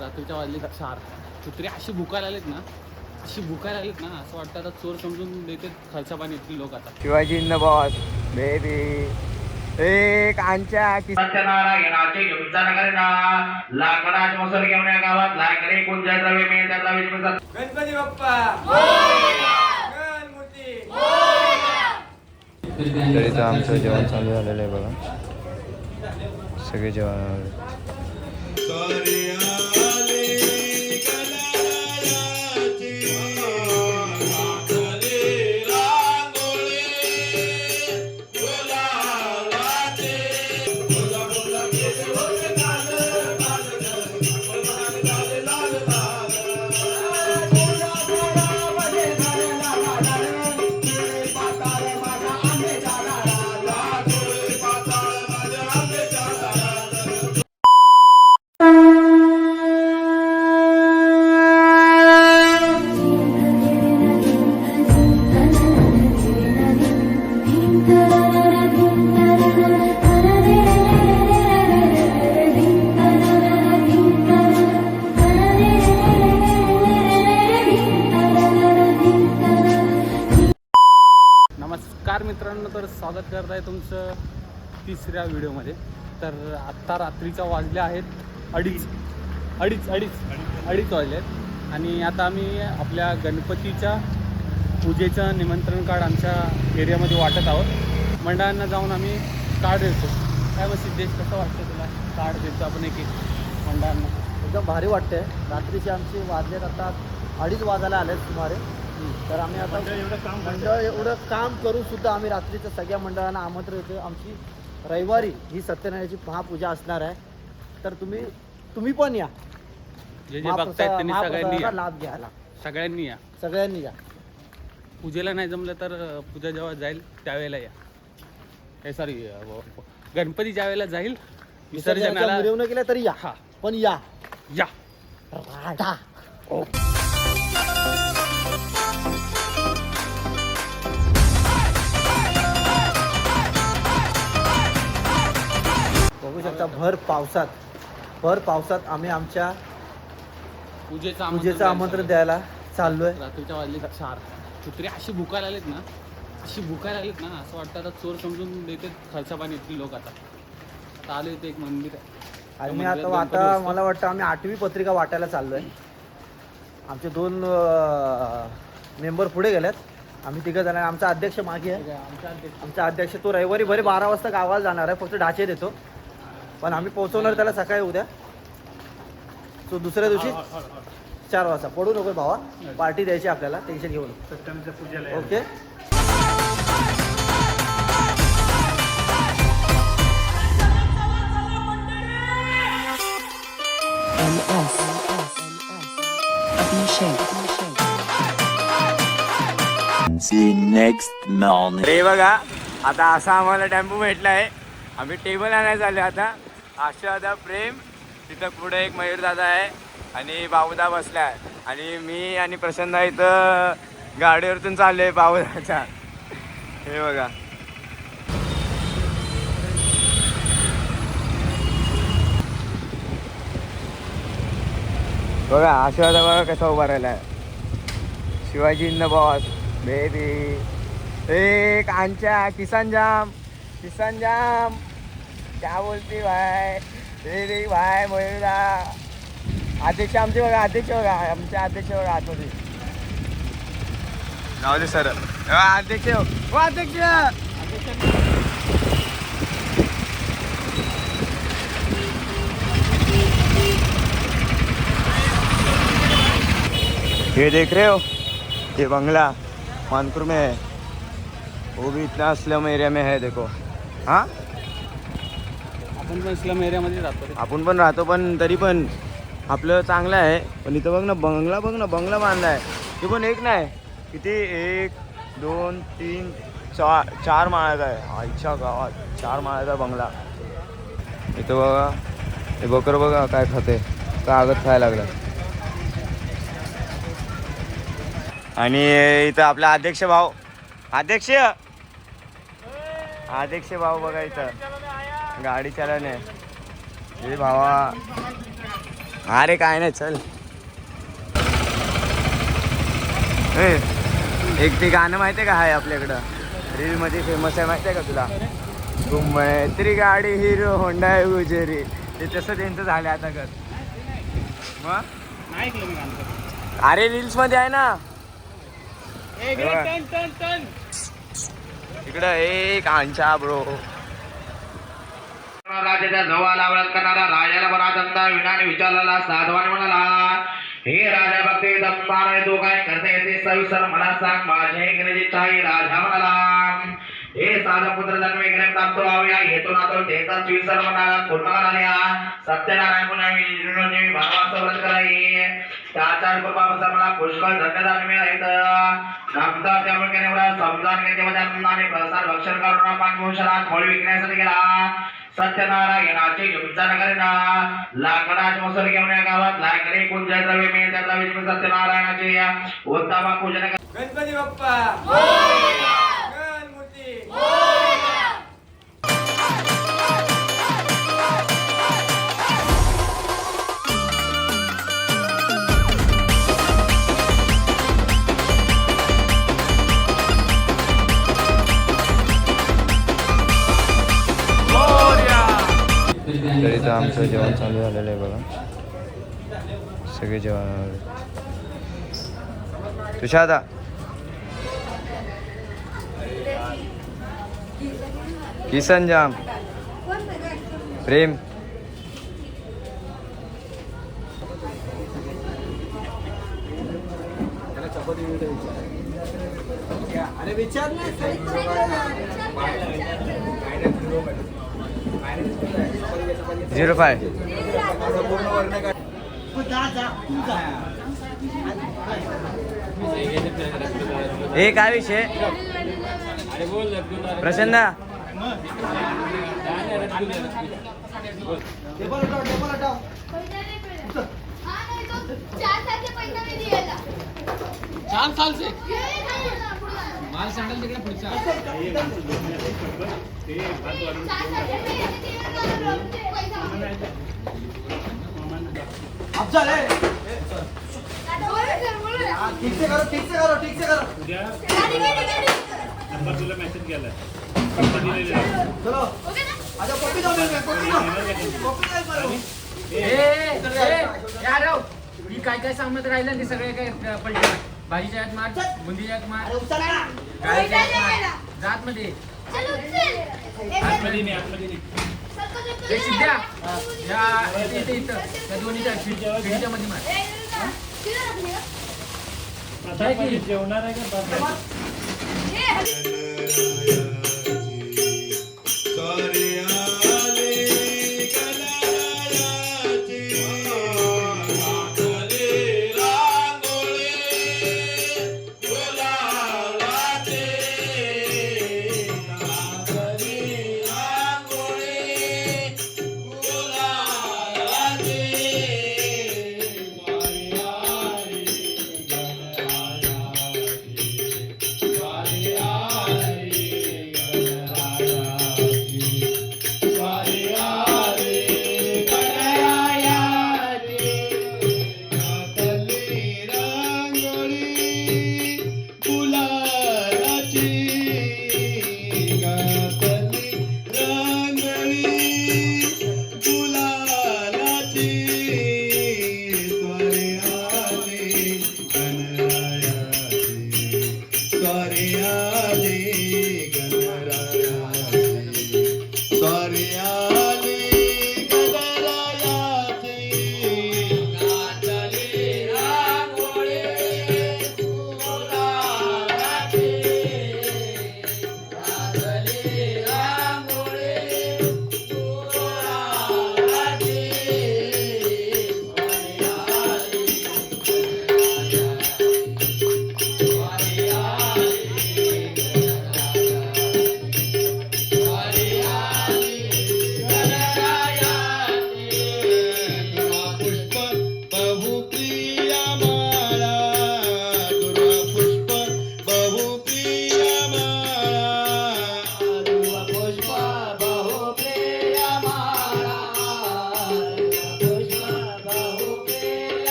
रात्रीच्या वाजले 4. कुत्री अशी भुकायला आलेत ना, असं वाटतं आता चोर समजून देते खर्चा पाणी येतील लोक आता. Shivaji in the boss baby एक आमच्या नारायणाचे घेऊनचा नगरीना लाकडाचे मसर घेऊन या गावात लाकडे कोणत्या द्रव्य मिळतात गणपती बाप्पा तरी तर आमचं जेवण चालू झालेलं आहे बघा. सगळे जेवण नमस्कार मित्रांनो, तर स्वागत करत आहे तुमचं तिसऱ्या व्हिडिओमध्ये. तर आत्ता रात्रीच्या वाजल्या आहेत अडीच वाजले आहेत आणि आता आम्ही आपल्या गणपतीच्या पूजेचं निमंत्रण कार्ड आमच्या एरियामध्ये वाटत आहोत. मंडळांना जाऊन आम्ही कार्ड देतो. काय बस सिद्धेश, कसं वाटतं तुला कार्ड देतो आपण एक मंडळांना? एकदम भारी वाटते. रात्रीचे आमचे वाजलेत आता 2:30 वाजायला आलेत सुमारे. तर आम्ही आता मंडळ एवढं काम करून सुद्धा आम्ही रात्रीच्या सगळ्या मंडळांना आमंत्रण देतो. आमची रविवारी ही सत्यनारायणाची महापूजा असणार आहे. तर तुम्ही पण या, जे बघतायत त्यांनी सगळ्यांनी या, लाभ घ्यायला सगळ्यांनी या. पूजेला नाही जमलं तर पूजा जेव्हा जाईल त्यावेळेला या. हे सॉरी, गणपती ज्या वेळेला जाईल विसर्जनाला मिरवणुकीला तरी या. हा, पण या राधा. बघू शकता भर पावसात आम्ही आमच्या पूजेचं आमंत्रण द्यायला चाललोय. रात्रीच्या वाजले 4. कुत्री अशी भुकायला आलेत ना, असं वाटतं आता चोर समजून देते खर्चा पाणी येतील लोक आता. आले इथे एक मंदिर आहे आणि मी आता मला वाटतं आम्ही 8वी पत्रिका वाटायला चाललोय. आमचे 2 मेंबर पुढे गेलेत, आम्ही 3 जण. आमचा अध्यक्ष मागे आहे. आमचा अध्यक्ष तो रविवारी बरे 12 वाजता गावाला जाणार आहे. फक्त ढाचे देतो, पण आम्ही पोहोचवणार त्याला सकाळी उद्या. तो दुसऱ्या दिवशी 4 वाजता. पडू नको भावा, पार्टी द्यायची आपल्याला, टेन्शन घेऊ नको. ओके. नेक्स्ट मॉर्निंग रे बघा. आता असा आम्हाला टेम्पो भेटला आहे. आम्ही टेबल आणायला चाललो आता. आशादा प्रेम, तिथं पुढे एक मयूर दादा आहे आणि बाबूदा बसला आहे आणि मी आणि प्रसन्ना इथं गाडीवरतून चाललो आहे बाबूदाच्या. हे बघा, आशादा बघा कसा उभा राहिला आहे. Shivaji in the boss baby एक आमच्या किसान जाम क्या बोलती भाई रे भाई मयूरदा. अध्यक्ष आमचे बघा, आमचे अध्यक्ष बघा आतमध्ये. राहू दे सर. अध्यक्ष ये देख रहे हो, ये बंगला मानपुर में है. वो भी इतना स्लम एरिया में है. देखो. हाँ, आपण पण इस्लाम एरियामध्ये राहतो. आपण पण राहतो, पण तरी पण आपलं चांगलं आहे. पण इथं बघ ना, बंगला बांधला आहे. ते पण एक नाही, किती 1 2 3 4 माळ्याचा आहे. आईच्या गावात 4 माळ्याचा बंगला. इथं बघा, हे बकरं बघा काय खाते, कागद खायला लागला. आणि इथं आपला अध्यक्ष भाऊ बघा इथं गाडी चालवणे. हे भावा अरे काय नाही चल. ए, एक ते गाणं माहितीये का आहे आपल्याकडं रील मध्ये फेमस आहे माहितीये का तुला? तू मैत्री गाडी हिरो होंडा गुजरी, ते तसं त्यांचं झालं आता कर. मग नाही ऐकलं मी गाणं. अरे रील्स मध्ये आहे ना इकडं एक आंचा ब्रो. राजाच्या जवळ आवडत करणारा राजाला बरा दमदा विनाने विचारलेला साधवाने म्हणाला, हे राजा भक्ती दमदार आहे, तो काय करता येते सविस्तर मला सांग, माझ्या घेण्याची चाही. राजा म्हणाला, हे साधा पुत्र जन्मे गेले प्राप्त व्हाव्या, हेतून आता त्याचा सविस्तर म्हणाला पूर्ण कराल्या. सत्यनारायण पुन्हा भावाचा व्रत कराई, त्याच्या कृपानुसार मला पुष्कळ धन्यदान मिळालेत. नंतर त्यामुळे मला समजान घेते आणि प्रसाद भक्षण करून पाठवून खोळ विकण्यासाठी गेला. सत्यनारायणाचे नगरीना लाकडाचे मसर घेऊन या गावात लाकडे कुंजय द्रव्य मिळेल, त्या द्रव्य सत्यनारायणाचे उत्तम पूजन. गणपती बाप्पा तरी तर आमचं जेवण चालू झालेलं आहे बघा. सगळे जेवण तुषादा किसन जाम प्रेम अरे विचार 05 हे काय विषय प्रसन्ना माल सांगाल तिकडे पुढचा ठीक से करो नंबर तुला मेसेज केला चलो आजा कॉपी जाऊ दे ही काय काय सांगत राहिलं ते सगळे काय पलटे भाजीच्या आत मार बुंदीच्या आत मार गाडीच्या आत मार जात मध्ये आतमध्ये नाही आतमध्ये नाही हे सिद्ध्या या इथे इथं त्या दोन्हीच्या खिडीच्या मध्ये मार आता की जेवणार आहे का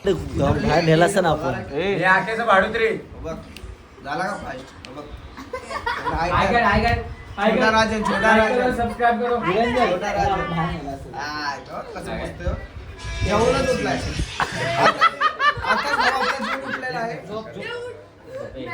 बाहेर नेला असं ना आपण हे आखेचं भाडूत रे झाला का फास्ट छोटा राजन, छोटा राजन. सबस्क्राईब करो छोटा राजन बाहेर नेला असं. कसं बसतोय जेवणच उठलाय आता उठलेला आहे ए.